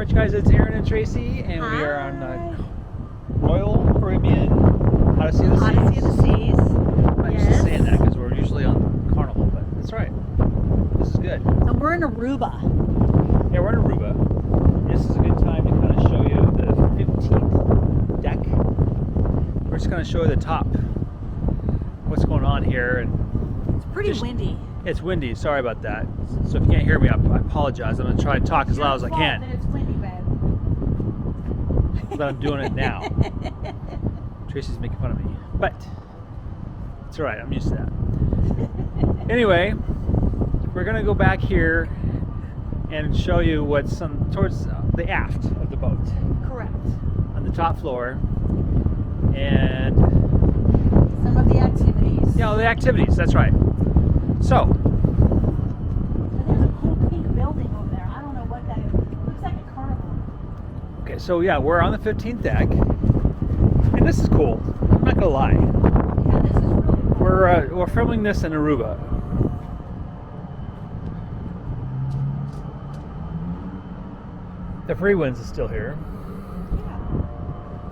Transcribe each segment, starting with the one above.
Alright guys, it's Aaron and Tracy, and we are on Royal Caribbean Odyssey of the Seas. Odyssey of the Seas. I'm used to saying that because we're usually on Carnival, but that's right. This is good. And we're in Aruba. Yeah, we're in Aruba. This is a good time to kind of show you the 15th deck. We're just going to show you the top, what's going on here. And It's pretty windy. It's windy, sorry about that. So if you can't hear me, I apologize. I'm going to try to talk as loud as I can. It's windy, babe. But I'm doing it now. Tracy's making fun of me. But it's alright, I'm used to that. Anyway, we're going to go back here and show you what's towards the aft of the boat. Correct. On the top floor. And some of the activities. Yeah, the activities, that's right. So, and there's a cool pink building over there. I don't know what that is. It looks like a carnival. okay, so yeah, we're on the 15th deck. And this is cool. I'm not gonna lie. Yeah, this is really cool. We're filming this in Aruba. The free winds is still here.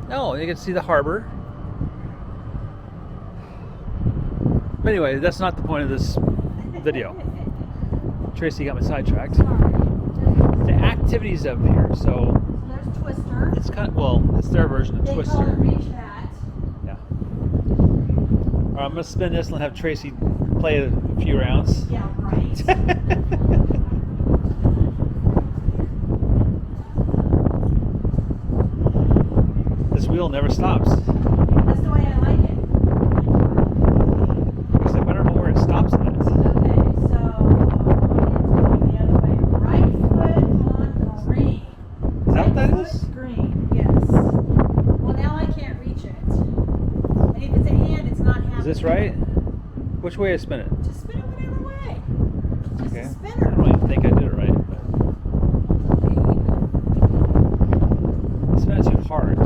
Yeah. Oh, you can see the harbor. But anyway, that's not the point of this video. Tracy got me sidetracked. The activities up here, so there's Twister. it's kind of, well, it's their version of They Twister. call it Reach That. Yeah. All right, I'm gonna spin this and have Tracy play a few rounds. Yeah, right. This wheel never stops. That's the way I like it. Except I don't know where it stops at. Okay, so it's going the other way. Right foot on green. Is that what that Right is? foot green, yes. Well, now I can't reach it. And if it's a hand, it's not happening. Is this right? Which way I spin it? Just spin it whatever way. Just Okay. a I spinner. don't even think I did it right. But it's not too hard.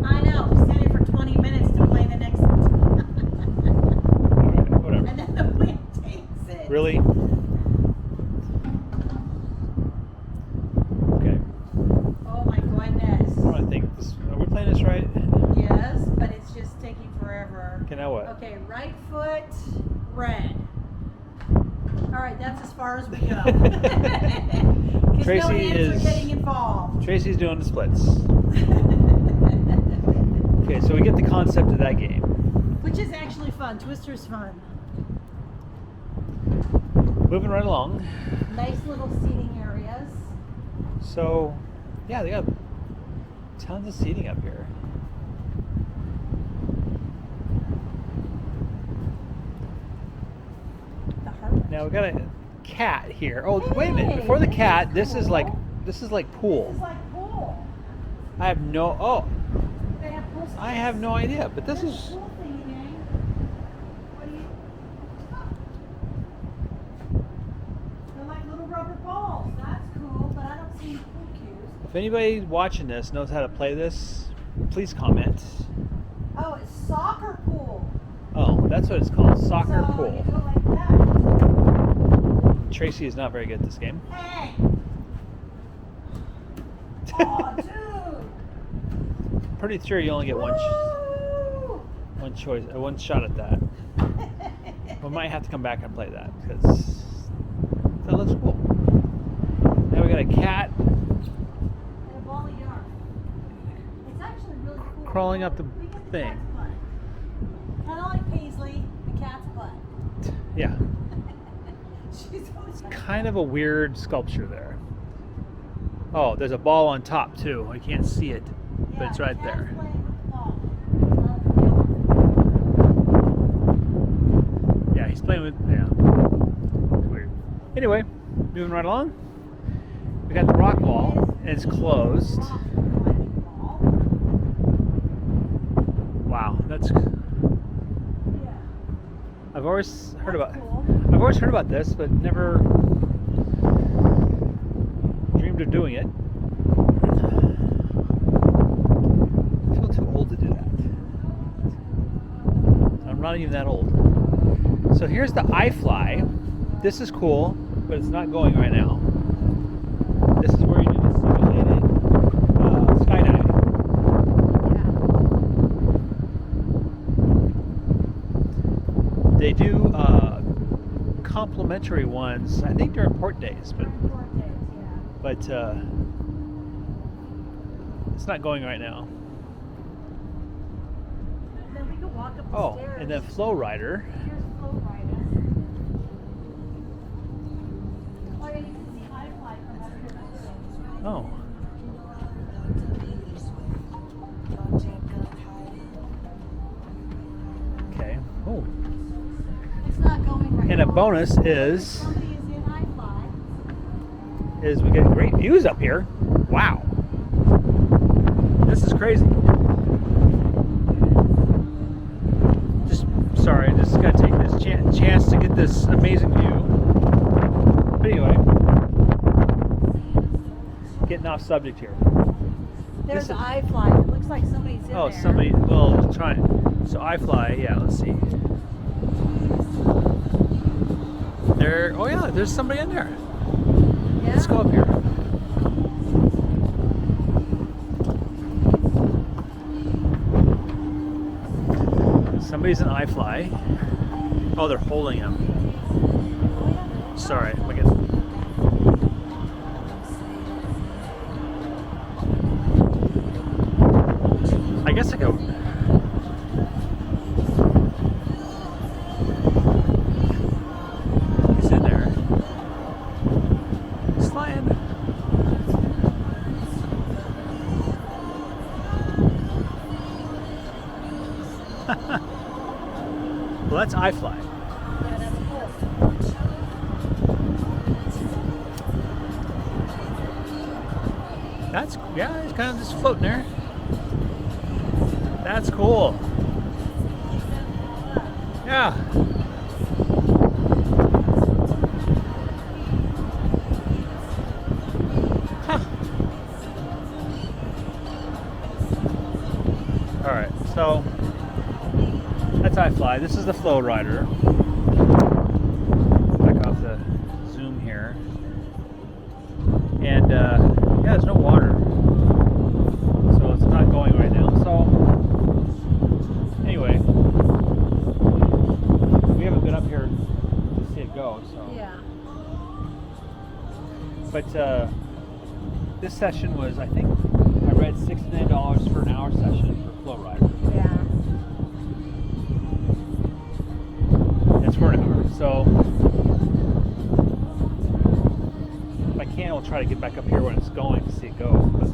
I know. We set it for 20 minutes to play the next. Alright, whatever. And then the wind takes it. Really? Okay. Oh my goodness. I don't think this. Are we playing this right? Yes, but it's just taking forever. Okay, now what? Okay, right foot, red. All right, that's as far as we go. 'Cause Tracy no hands is- are getting involved. Tracy's doing the splits. Okay, so we get the concept of that game. Which is actually fun. Twister's fun. Moving right along. Nice little seating areas. So, yeah, they got tons of seating up here. The harbor. Now we got a cat here. Oh, Hey, wait a minute! Before the this cat, is this is cool. like pool. This is like pool. I have no. Oh, They have pool I have no idea. But this There's is. a pool thingy, gang. What do you? They're like little rubber balls. That's cool, but I don't see any pool cues. If anybody watching this knows how to play this, please comment. Oh, it's soccer pool. Oh, that's what it's called. Soccer so pool. You go like that. Tracy is not very good at this game. Hey. Oh, dude. Pretty sure you only get Woo! one choice, one shot at that. We might have to come back and play that because that looks cool. Now we got a cat And a ball of yarn. It's actually really cool. crawling up the We get the thing. cat's butt. Kind of like Paisley, the cat's butt. Yeah, She's always kind of a weird sculpture there. Oh, there's a ball on top too. I can't see it, but it's right there. Yeah, he's playing with, yeah. It's weird. Anyway, moving right along. We got the rock wall, and it's closed. Wow, that's. I've always heard about. I've always heard about this, but never dreamed of doing it. I feel too old to do that. I'm not even that old. So here's the iFly. This is cool, but it's not going right now. This is where you need to simulate it. complimentary ones, I think during port days, but During port days, yeah. it's not going right now. And then we can walk up the Oh, stairs. and then Flowrider. Here's Flowrider. Oh yeah, you can see iFly from up here. Oh. Okay. Oh. It's not going right And a now. bonus is Somebody is in iFly. we get great views up here. Wow. This is crazy. Just gotta take this chance to get this amazing view. But anyway, getting off subject here. There's This is- iFly. It looks like somebody's in Oh, there. somebody. Well, trying. So iFly. Yeah. Let's see. There. Oh yeah. There's somebody in there. Yeah? Let's go up here. Somebody's in iFly. Oh, they're holding him. Sorry, look at. I guess I go. He's in there. He's flying. Well, that's iFly. Yeah, that's cool. That's, yeah, he's kind of just floating there. That's cool. Yeah. Huh. All right, so that's iFly. This is the Flowrider. Back off the zoom here. And yeah, there's no water, so it's not going right now. So anyway, we haven't been up here to see it go. So Yeah. but this session was, I think, I read $69 for an hour session for Flowrider. Yeah. It's for an hour. So if I can, I'll try to get back up here when it's going to see it go. But,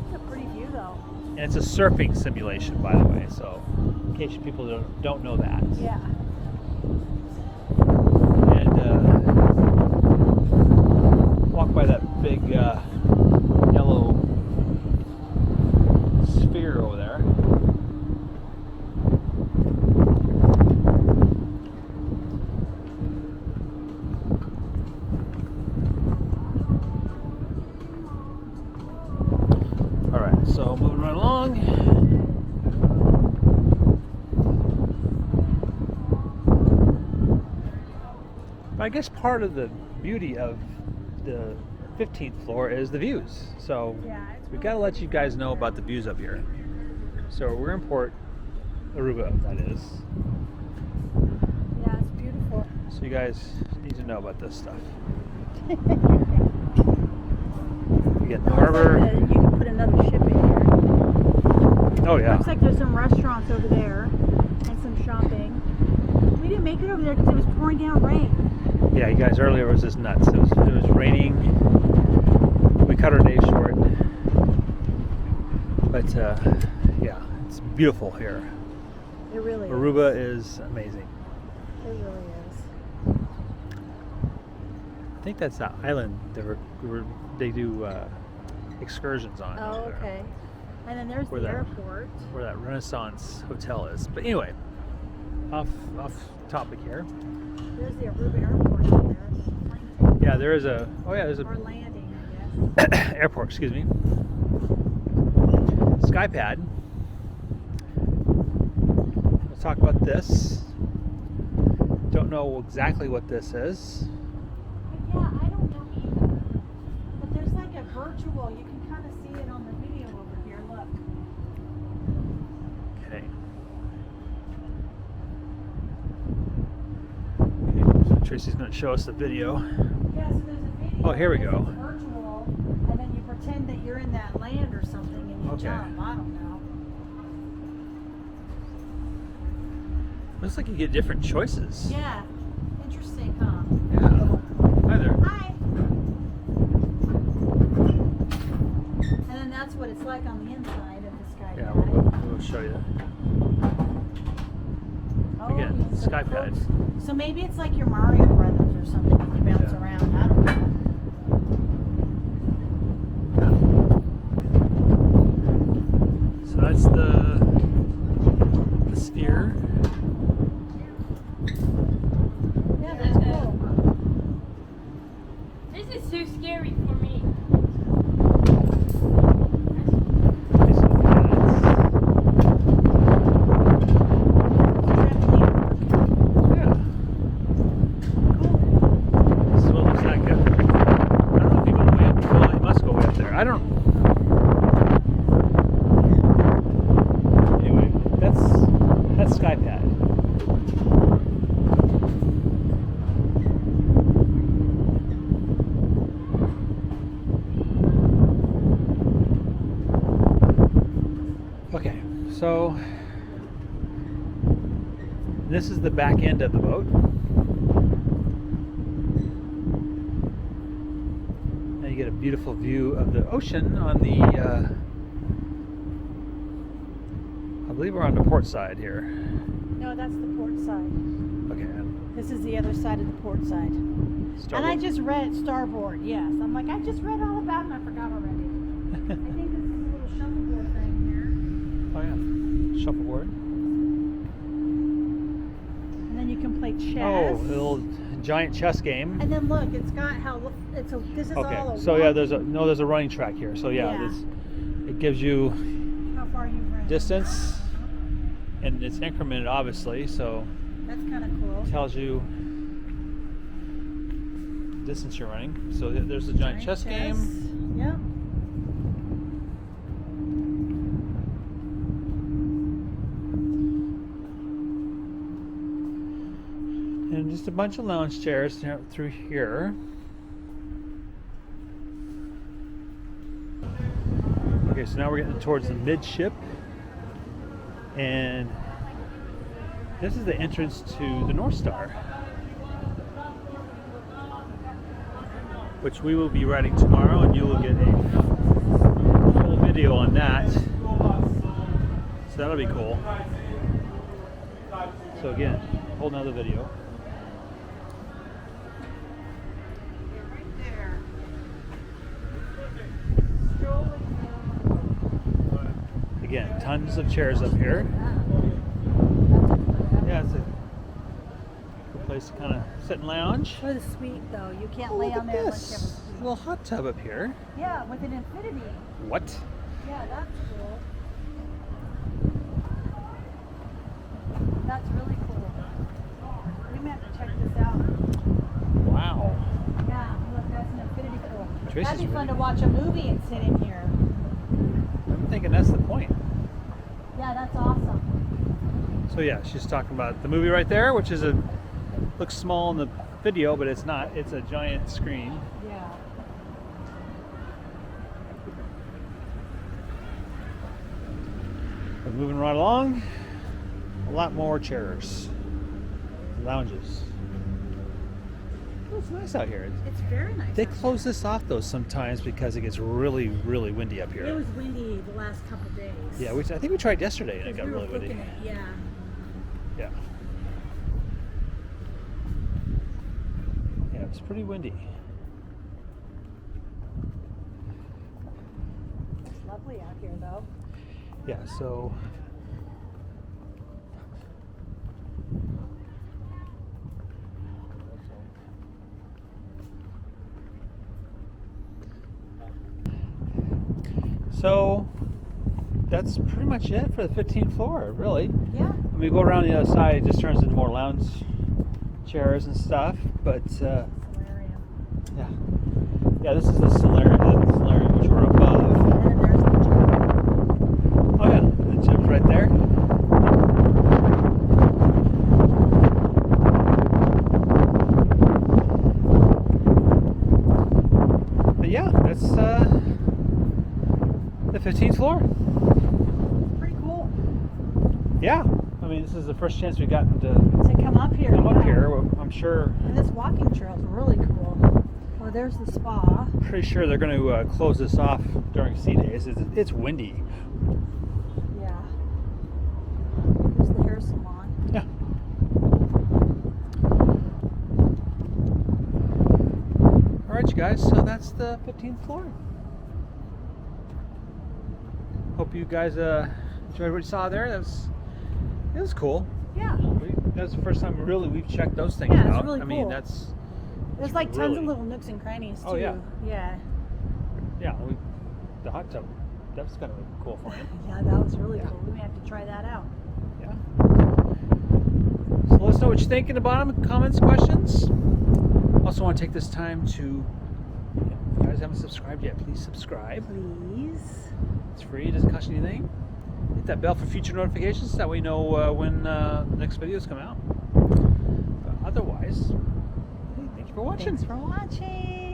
It's a pretty view though. and it's a surfing simulation, by the way. So in case you people don't know that. Yeah. And walk by that big yellow sphere over there. All right, so moving right along. But I guess part of the beauty of the 15th floor is the views. So Yeah. It's we got to let you guys know about the views up here. So we're in Port Aruba, that is. Yeah, it's beautiful. So you guys need to know about this stuff. You get the Looks harbor. like you can put another ship in here. Oh yeah. Looks like there's some restaurants over there and some shopping. We didn't make it over there because it was pouring down rain. Yeah, you guys, earlier was just nuts. It was raining. We cut our day short. But yeah, it's beautiful here. It really Aruba is amazing. is. It really is. I think that's the island they do excursions on. Oh, over there, okay. And then there's Where the that- airport. where that Renaissance hotel is. But anyway, off topic here. There's the Aruba airport out there. Yeah, there's a Or landing, I guess. airport, excuse me. Skypad. We'll talk about this. Don't know exactly what this is. Yeah, I don't know either. But there's like a virtual, you can kind of see it on the video over here. Look. Okay. Tracy's going to show us the video. Yeah, so there's a video. Oh, here we that's go. Virtual, and then you pretend that you're in that land or something, and you Okay. jump. I don't know. Looks like you get different choices. Yeah, interesting, huh? Yeah. Hi there. Hi. And then that's what it's like on the inside of the Skypad. Yeah, we'll show you. Oh, Again, yeah, so Skypad. close. So maybe it's like your Mario Brothers or something. You bounce Yeah. around. I don't know. So that's the sphere. Yeah, that's cool. This is so scary for me. Yeah. This is what it looks like. I don't know if you go way up. Well, you must go way up there. I don't. Anyway, that's Skypad. Okay, so this is the back end of the boat. Now you get a beautiful view of the ocean on the, I believe we're on the port side here. No, that's the port side. Okay, This is the other side of the port side. And I just read Starboard, yes. I'm like, I just read all about it and I forgot already. I think this is a little shuffleboard thing Oh yeah, shuffleboard. here. And then you can play chess. Oh, a little giant chess game. And then look, it's got how this is Okay, all a so yeah, walk- there's a running track here. So yeah, Yeah. it gives you how far you've run. distance, and it's incremented obviously, so That's kind of cool. it tells you distance you're running. So there's a giant chess game. Yep. And just a bunch of lounge chairs through here. Okay, so now we're getting towards the midship. And this is the entrance to the North Star, which we will be riding tomorrow, and you will get a full video on that. So that'll be cool. So again, whole nother video. Again, tons of chairs up here. Yeah, it's a good place to kind of sit and lounge. What a suite though. You can't Oh, lay look on at there unless you have a this suite. little hot tub up here. Yeah, with an infinity. What? Yeah, that's cool. That's really cool. We may have to check this out. Wow. Yeah, look, that's an infinity pool. Tracy's That'd be fun really- to watch a movie and sit in here. I'm thinking that's the point. Yeah, that's awesome. So yeah, she's talking about the movie right there, which is looks small in the video, but it's not. It's a giant screen. Yeah. We're moving right along. A lot more chairs, lounges. Oh, it's nice out here. It's very nice. They out close this off though sometimes because it gets really, really windy up here. It here. was windy the last couple days. Yeah, I think we tried yesterday and it got We were really windy. booking it, yeah. Yeah. Yeah, it was pretty windy. It's lovely out here though. Yeah, so that's pretty much it for the 15th floor, really. Yeah. When we go around the other side, it just turns into more lounge chairs and stuff. But Solarium. yeah, this is the solarium which we're above. And there's the gym. Oh yeah, the gym's right there. it's the 15th floor. Pretty cool Yeah. I mean, this is the first chance we've gotten to to come up here. come wow. up here. Well, I'm sure, And this walking trail is really cool. Oh, there's the spa. pretty sure they're going to close this off during sea days. It's windy. Yeah. There's the hair salon. Yeah. All right, you guys. So that's the 15th floor. Hope you guys enjoyed what you saw there. It was cool. Yeah. That's the first time really we've checked those things Yeah, it's out. really I mean, cool. that's There's like tons really- of little nooks and crannies too. Oh, yeah. Yeah. yeah. The hot tub. That's kind of cool for you. Yeah, that was really Yeah. cool. We may have to try that out. Yeah. So let us know what you think in the bottom comments, questions. Also want to take this time to, if you guys haven't subscribed yet, please subscribe. Please. It's free. It doesn't cost you anything. Hit that bell for future notifications. That way you know when the next videos come out. But otherwise, hey, thank you for watching. Thanks for watching.